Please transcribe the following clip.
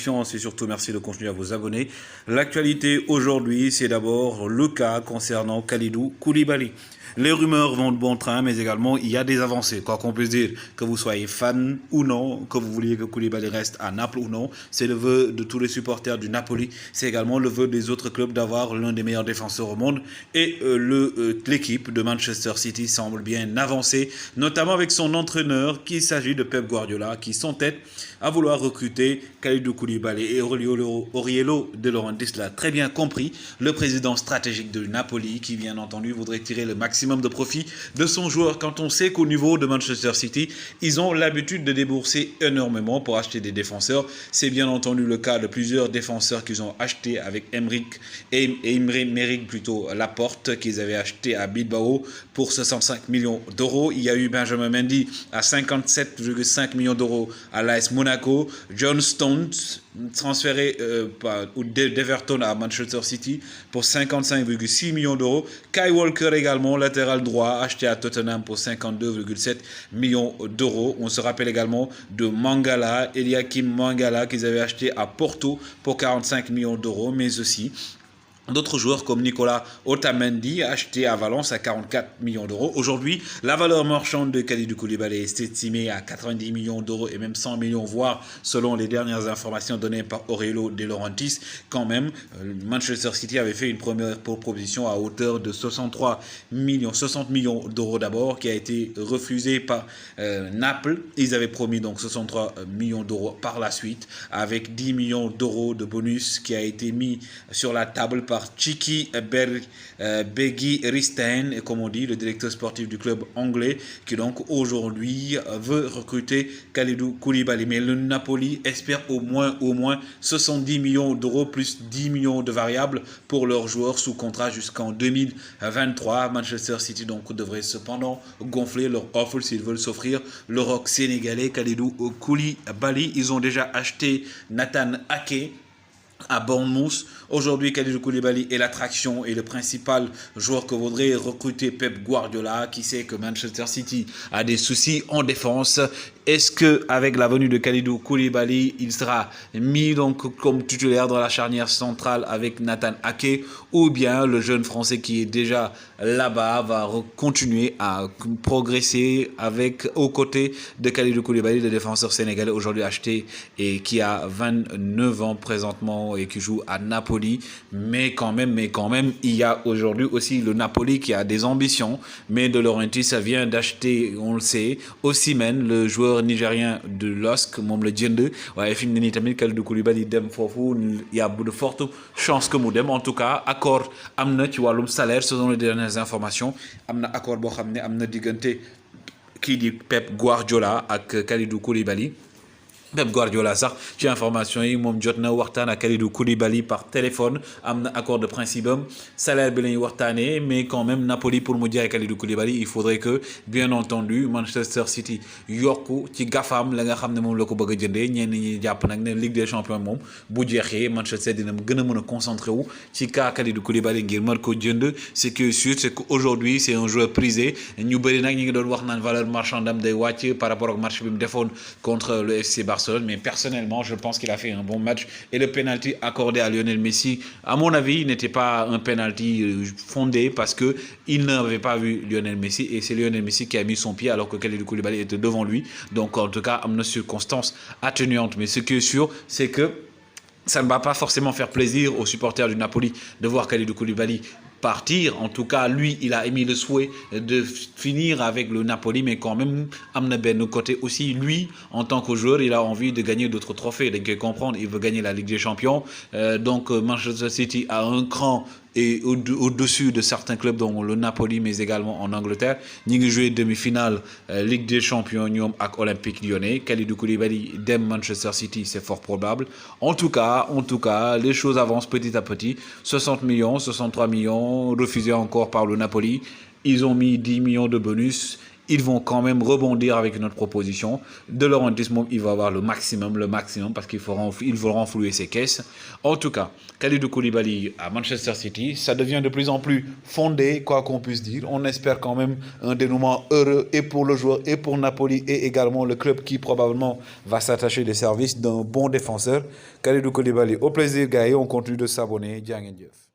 Et surtout merci de continuer à vous abonner. L'actualité aujourd'hui, c'est d'abord le cas concernant Kalidou Koulibaly. Les rumeurs vont de bon train, mais également il y a des avancées. Quoi qu'on puisse dire, que vous soyez fan ou non, que vous vouliez que Koulibaly reste à Naples ou non, c'est le vœu de tous les supporters du Napoli. C'est également le vœu des autres clubs d'avoir l'un des meilleurs défenseurs au monde. Et l'équipe de Manchester City semble bien avancer, notamment avec son entraîneur, qu'il s'agit de Pep Guardiola, qui s'entête à vouloir recruter Kalidou Koulibaly. Et Aurelio De Laurentiis l'a très bien compris, le président stratégique de Napoli, qui bien entendu voudrait tirer le maximum de profit de son joueur, quand on sait qu'au niveau de Manchester City, ils ont l'habitude de débourser énormément pour acheter des défenseurs. C'est bien entendu le cas de plusieurs défenseurs qu'ils ont achetés avec Emerick plutôt Laporte, qu'ils avaient acheté à Bilbao pour 65 millions d'euros. Il y a eu Benjamin Mendy à 57,5 millions d'euros à l'AS Monaco. John Stones, transféré d'Everton à Manchester City pour 55,6 millions d'euros. Kyle Walker également, latéral droit, acheté à Tottenham pour 52,7 millions d'euros. On se rappelle également de Mangala, Eliakim Mangala, qu'ils avaient acheté à Porto pour 45 millions d'euros, mais aussi d'autres joueurs comme Nicolas Otamendi, acheté à Valence à 44 millions d'euros. Aujourd'hui, la valeur marchande de Kalidou Koulibaly est estimée à 90 millions d'euros et même 100 millions, voire selon les dernières informations données par Aurelio De Laurentiis. Quand même, Manchester City avait fait une première proposition à hauteur de 60 millions d'euros d'abord, qui a été refusée par Naples. Ils avaient promis donc 63 millions d'euros par la suite, avec 10 millions d'euros de bonus qui a été mis sur la table par Chiki Begiristain, comme on dit, le directeur sportif du club anglais, qui donc aujourd'hui veut recruter Kalidou Koulibaly. Mais le Napoli espère au moins 70 millions d'euros plus 10 millions de variables pour leurs joueurs sous contrat jusqu'en 2023. Manchester City donc devrait cependant gonfler leur offre s'ils veulent s'offrir le rock sénégalais Kalidou Koulibaly. Ils ont déjà acheté Nathan Ake à Bournemouth. Aujourd'hui, Kalidou Koulibaly est l'attraction et le principal joueur que voudrait recruter Pep Guardiola, qui sait que Manchester City a des soucis en défense. Est-ce que avec la venue de Kalidou Koulibaly, il sera mis donc comme titulaire dans la charnière centrale avec Nathan Ake, ou bien le jeune Français qui est déjà là-bas va continuer à progresser aux côtés de Kalidou Koulibaly, le défenseur sénégalais aujourd'hui acheté et qui a 29 ans présentement et qui joue à Napoli. Mais quand même, il y a aujourd'hui aussi le Napoli qui a des ambitions. Mais De Laurentiis, ça vient d'acheter, on le sait, Osimhen, le joueur nigérien de LOSC, moom la jënd waaye fi mu ne nii tamit Kalidou Koulibaly dem foofu, il y a de fortes chances que mu dem. En tout cas, accord am na ci wàllum salaire selon les dernières informations. Am na accord boo xam ne am na diggante kii di Pep Guardiola ak Kalidou Koulibaly. Pep Guardiola sax ci information yi moom jot na waxtaan ak Kalidou Koulibaly par téléphone, am na accord de principe am, salaire bi la ñuy waxtaanee, mais quand même Napoli pour mu jaay Kalidou Koulibaly il faudrait que bien entendu Manchester City yokku ci gafaam la nga xam ne moom la ko bëgg a jëndee. ñenn ñi jàpp nag ne Ligue des Champions moom bu jeexee Manchester dina gën a mën a concentré wu ci cas Kalidou Koulibaly ngir mën ko jënd. Ce qui est sûr, c'est qu'aujourd'hui c'est un joueur prisé. ñu bëri nag ñi ngi doon wax naan valeur marchande am day wàcc par rapport ak match bi mu defoon contre le FC Barcelone. Mais personnellement, je pense qu'il a fait un bon match. Et le penalty accordé à Lionel Messi, à mon avis, n'était pas un penalty fondé parce qu'il n'avait pas vu Lionel Messi. Et c'est Lionel Messi qui a mis son pied alors que Kalidou Koulibaly était devant lui. Donc, en tout cas, il y a une circonstance atténuante. Mais ce qui est sûr, c'est que ça ne va pas forcément faire plaisir aux supporters du Napoli de voir Kalidou Koulibaly partir. En tout cas, lui, il a émis le souhait de finir avec le Napoli, mais quand même, Amna Ben, côté aussi, lui, en tant que joueur, il a envie de gagner d'autres trophées. Donc, comprendre, il veut gagner la Ligue des Champions. Donc, Manchester City a un cran et au-dessus de certains clubs dont le Napoli, mais également en Angleterre. Nous avons joué demi-finale Ligue des Champions avec Olympique Lyonnais. Kalidou Koulibaly dem Manchester City, c'est fort probable. En tout cas, les choses avancent petit à petit. 60 millions, 63 millions, refusés encore par le Napoli. Ils ont mis 10 millions de bonus. ils vont quand même rebondir avec notre proposition. De Laurentiis, il va avoir le maximum, parce qu'ils vont renflouer ses caisses. En tout cas, Kalidou Koulibaly à Manchester City, ça devient de plus en plus fondé, quoi qu'on puisse dire. On espère quand même un dénouement heureux et pour le joueur et pour Napoli et également le club qui probablement va s'attacher des services d'un bon défenseur. Kalidou Koulibaly, au plaisir, gars, on continue de s'abonner. Jaa ngeen jëf.